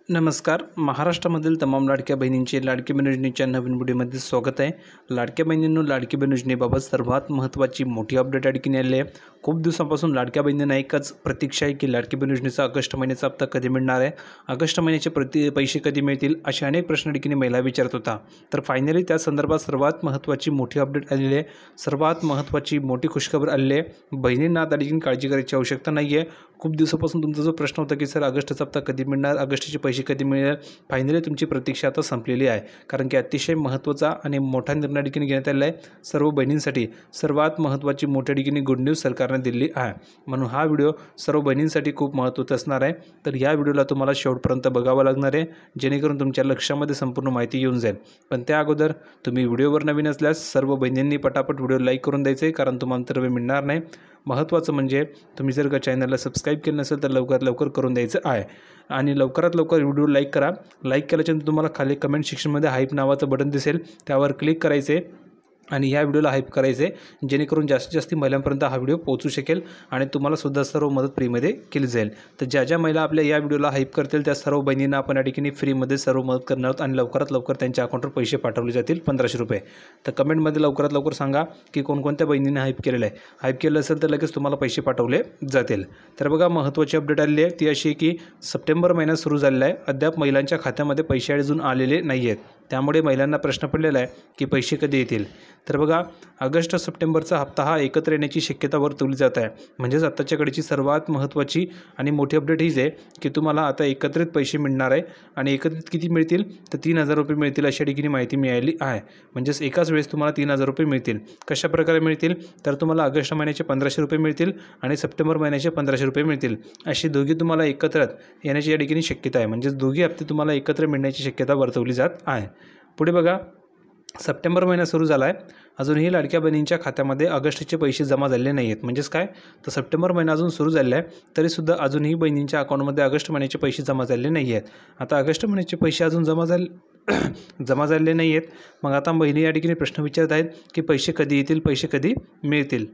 नमस्कार. महाराष्ट्रामधील तमाम लाडक्या बहिणींचे लाडकी बहीण योजनेच्या नवीन व्हिडिओमध्ये स्वागत आहे. लाडक्या बहिणींनो, लाडकी बहीण योजनेबाबत सर्वात महत्त्वाची मोठी अपडेट या ठिकाणी आली आहे. खूप दिवसांपासून लाडक्या बहिणींना एकच प्रतीक्षा आहे की लाडकी बहीण योजनेचा ऑगस्ट महिन्याचा हप्ता कधी मिळणार आहे, ऑगस्ट महिन्याचे पैसे कधी मिळतील, असे अनेक प्रश्न ठिकाणी महिला विचारत होता. तर फायनली त्या संदर्भात सर्वात महत्त्वाची मोठी अपडेट आलेली आहे. सर्वात महत्त्वाची मोठी खुशखबर आलेली आहे. बहिणींना आता देखील काळजी करायची आवश्यकता नाही आहे. खूप दिवसापासून तुमचा जो प्रश्न होता की सर ऑगस्टचा हप्ता कधी मिळणार, ऑगस्टचे पैसे कधी मिळणार, फायनली तुमची प्रतीक्षा आता संपलेली आहे. कारण की अतिशय महत्त्वाचा आणि मोठा निर्णय ठिकाणी घेण्यात आलेला आहे. सर्व बहिणींसाठी सर्वात महत्त्वाची मोठ्या ठिकाणी गुड न्यूज सरकारने दिली आहे. म्हणून हा व्हिडिओ सर्व बहिणींसाठी खूप महत्त्वाचा असणार आहे. तर या व्हिडिओला तुम्हाला शेवटपर्यंत बघावं लागणार आहे, जेणेकरून तुमच्या लक्षामध्ये संपूर्ण माहिती येऊन जाईल. पण त्या अगोदर तुम्ही व्हिडिओवर नवीन असल्यास सर्व बहिणींनी पटापट व्हिडिओ लाईक करून द्यायचे आहे, कारण तुम्हाला अंतर्वे मिळणार नाही. महत्त्वाचं म्हणजे तुम्ही जर का चॅनलला सबस्क्राईब केलं नसेल तर लवकरात लवकर करून द्यायचं आहे. आणि लवकरात लवकर व्हिडिओ लाईक करा. लाईक केल्याच्यानंतर तुम्हाला खाली कमेंट सेक्शनमध्ये हाईप नावाचं बटन दिसेल, त्यावर क्लिक करायचे आणि या व्हिडिओला हाईप करायचे, जेणेकरून जास्तीत जास्त महिलांपर्यंत हा व्हिडिओ पोहोचू शकेल आणि तुम्हाला सुद्धा सर्व मदत फ्रीमध्ये केली जाईल. तर ज्या ज्या महिला आपल्या या व्हिडिओला हाईप करतील त्या सर्व बहिणींना आपण या ठिकाणी फ्रीमध्ये सर्व मदत करणार आहोत आणि लवकरात लवकर त्यांच्या अकाउंटवर पैसे पाठवले जातील 1500 रुपये. तर कमेंटमध्ये लवकरात लवकर सांगा की कोणकोणत्या बहिणींनी हाईप केलेलं आहे. हाईप केलं असेल तर लगेच तुम्हाला पैसे पाठवले जातील. तर बघा, महत्त्वाची अपडेट आलेली आहे ती अशी की सप्टेंबर महिना सुरू झालेला आहे. अद्याप महिलांच्या खात्यामध्ये पैसे अजून आलेले नाही आहेत. त्यामुळे महिलांना प्रश्न पडलेला आहे की पैसे कधी येतील. तर बघा, ऑगस्ट सप्टेंबरचा हप्ता हा एकत्र येण्याची शक्यता वर्तवली जात आहे. म्हणजेच आत्ताच्याकडेची सर्वात महत्त्वाची आणि मोठी अपडेट हीच आहे की तुम्हाला आता एकत्रित पैसे मिळणार आहे. आणि एकत्रित किती मिळतील तर 3000 रुपये मिळतील, अशा ठिकाणी माहिती मिळाली आहे. म्हणजेच एकाच वेळेस तुम्हाला 3000 रुपये मिळतील. कशा प्रकारे मिळतील तर तुम्हाला ऑगस्ट महिन्याचे 1500 रुपये मिळतील आणि सप्टेंबर महिन्याचे 1500 रुपये मिळतील. अशी दोघी तुम्हाला एकत्र येण्याची या ठिकाणी शक्यता आहे. म्हणजेच दोघी हप्ते तुम्हाला एकत्र मिळण्याची शक्यता वर्तवली जात आहे. पुढे बघा, सप्टेंबर महिना सुरू झाला आहे. अजूनही लाडक्या बहिणींच्या खात्यामध्ये ऑगस्टचे पैसे जमा झालेले नाही आहेत. म्हणजेच काय तर सप्टेंबर महिना अजून सुरू झालेला आहे, तरीसुद्धा अजूनही बहिणींच्या अकाउंटमध्ये ऑगस्ट महिन्याचे पैसे जमा झालेले नाही आहेत. आता ऑगस्ट महिन्याचे पैसे अजून जमा झालेले नाही आहेत. मग आता बहिणी या ठिकाणी प्रश्न विचारत आहेत की पैसे कधी येतील, पैसे कधी मिळतील.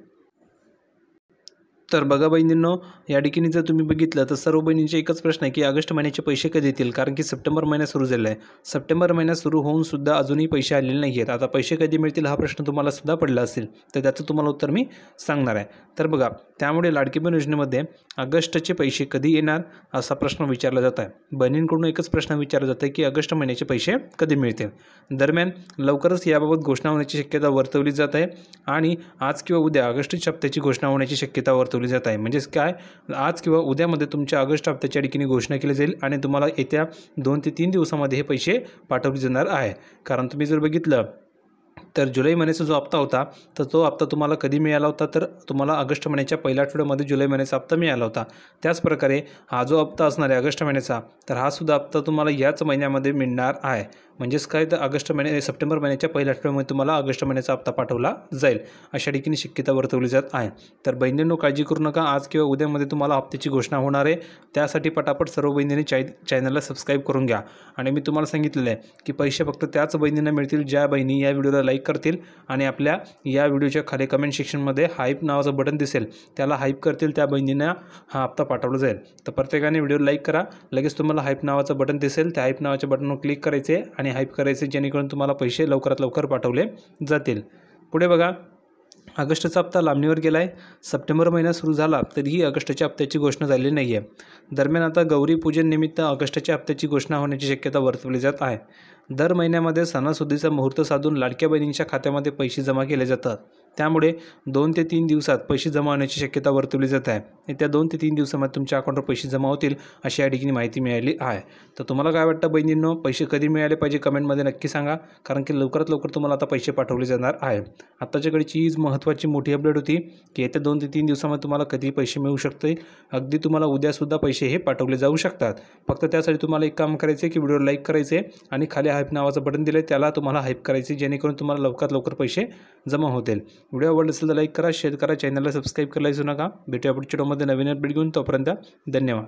तर बघा बहिणींनो, या ठिकाणी जर तुम्ही बघितलं तर सर्व बहिणींचे एकच प्रश्न आहे की ऑगस्ट महिन्याचे पैसे कधी येतील, कारण की सप्टेंबर महिना सुरू झाला आहे. सप्टेंबर महिना सुरू होऊन सुद्धा अजूनही पैसे आलेले नाही आहेत. आता पैसे कधी मिळतील हा प्रश्न तुम्हाला सुद्धा पडला असेल, तर त्याचं तुम्हाला उत्तर मी सांगणार आहे. तर बघा, त्यामुळे लाडकी बहीण योजनेमध्ये ऑगस्टचे पैसे कधी येणार असा प्रश्न विचारला जात आहे. बहिणींकडून एकच प्रश्न विचारला जात आहे की ऑगस्ट महिन्याचे पैसे कधी मिळतील. दरम्यान लवकरच याबाबत घोषणा होण्याची शक्यता वर्तवली जात आहे आणि आज किंवा उद्या ऑगस्टच्या हप्त्याची घोषणा होण्याची शक्यता वर्तवली जात आहे. म्हणजेच काय, आज किंवा उद्यामध्ये तुमच्या ऑगस्ट हप्त्याच्या ठिकाणी घोषणा केली जाईल आणि तुम्हाला येत्या 2 ते 3 दिवसामध्ये हे पैसे पाठवले जाणार आहे. कारण तुम्ही जर बघितलं तर जुलै महिन्याचा जो हप्ता होता तर तो हप्ता तुम्हाला कधी मिळाला होता तर तुम्हाला ऑगस्ट महिन्याच्या पहिल्या आठवड्यामध्ये जुलै महिन्याचा हप्ता मिळाला होता. त्याचप्रकारे हा जो हप्ता असणार आहे ऑगस्ट महिन्याचा, तर हा सुद्धा हप्ता तुम्हाला याच महिन्यामध्ये मिळणार आहे. म्हणजेच काय तर सप्टेंबर महिन्याच्या पहिल्या आठवड्यामध्ये तुम्हाला ऑगस्ट महिन्याचा हप्ता पाठवला जाईल, अशा ठिकाणी शक्यता वर्तवली जात आहे. तर बहिणींनो, काळजी करू नका, आज किंवा उद्यामध्ये तुम्हाला हप्त्याची घोषणा होणार आहे. त्यासाठी पटापट सर्व बहिणींनी चॅनलला सबस्क्राईब करून घ्या. आणि मी तुम्हाला सांगितलेलं आहे की पैसे फक्त त्याच बहिणींना मिळतील ज्या बहिणी या व्हिडिओला लाईक करतील आणि आपल्या या व्हिडिओच्या खाली कमेंट सेक्शनमध्ये हाईप नावाचं बटन दिसेल, त्याला हाईप करतील, त्या बहिणींना हा हप्ता पाठवला जाईल. तर प्रत्येकाने व्हिडिओ लाईक करा. लगेच तुम्हाला हाईप नावाचं बटन दिसेल, त्या हाईप नावाच्या बटनवर क्लिक करायचे आणि हाईप करायचे, जेणेकरून तुम्हाला पैसे लवकरात लवकर पाठवले जातील. पुढे बघा, ऑगस्टचा हप्ता लांबणीवर गेला आहे. सप्टेंबर महिना सुरू झाला तरीही ऑगस्टच्या हप्त्याची घोषणा झालेली नाही आहे. दरम्यान आता गौरी पूजन निमित्त ऑगस्टच्या हप्त्याची घोषणा होण्याची शक्यता वर्तवली जात आहे. दर महिन्यामध्ये सणासुदीचा मुहूर्त साधून लाडक्या बहिणींच्या खात्यामध्ये पैसे जमा केले जातात. त्यामुळे 2 ते 3 दिवसात पैसे जमा होण्याची शक्यता वर्तवली जात आहे. येत्या 2 ते 3 दिवसामध्ये तुमच्या अकाउंटवर पैसे जमा होतील, अशी या ठिकाणी माहिती मिळाली आहे. तर तुम्हाला काय वाटतं बहिणींनो, पैसे कधी मिळाले पाहिजे कमेंटमध्ये नक्की सांगा, कारण की लवकरात लवकर तुम्हाला आता पैसे पाठवले जाणार आहे. आत्ताच्याकडची हीच महत्त्वाची मोठी अपडेट होती की येत्या 2 ते 3 दिवसामध्ये तुम्हाला कधी पैसे मिळू शकते. अगदी तुम्हाला उद्यासुद्धा पैसे हे पाठवले जाऊ शकतात. फक्त त्यासाठी तुम्हाला एक काम करायचे की व्हिडिओ लाईक करायचे आणि खाली हाईप नावाचं बटन दिलं आहे, त्याला तुम्हाला हाईप करायचे, जेणेकरून तुम्हाला लवकरात लवकर पैसे जमा होतील. व्हिडिओ आवडला असेल तर लाईक करा, शेअर करा, चॅनलला सबस्क्राईब करायला विसरू नका. भेटूया पुढच्या व्हिडिओमध्ये नवीन अपडेट घेऊन. तोपर्यंत धन्यवाद.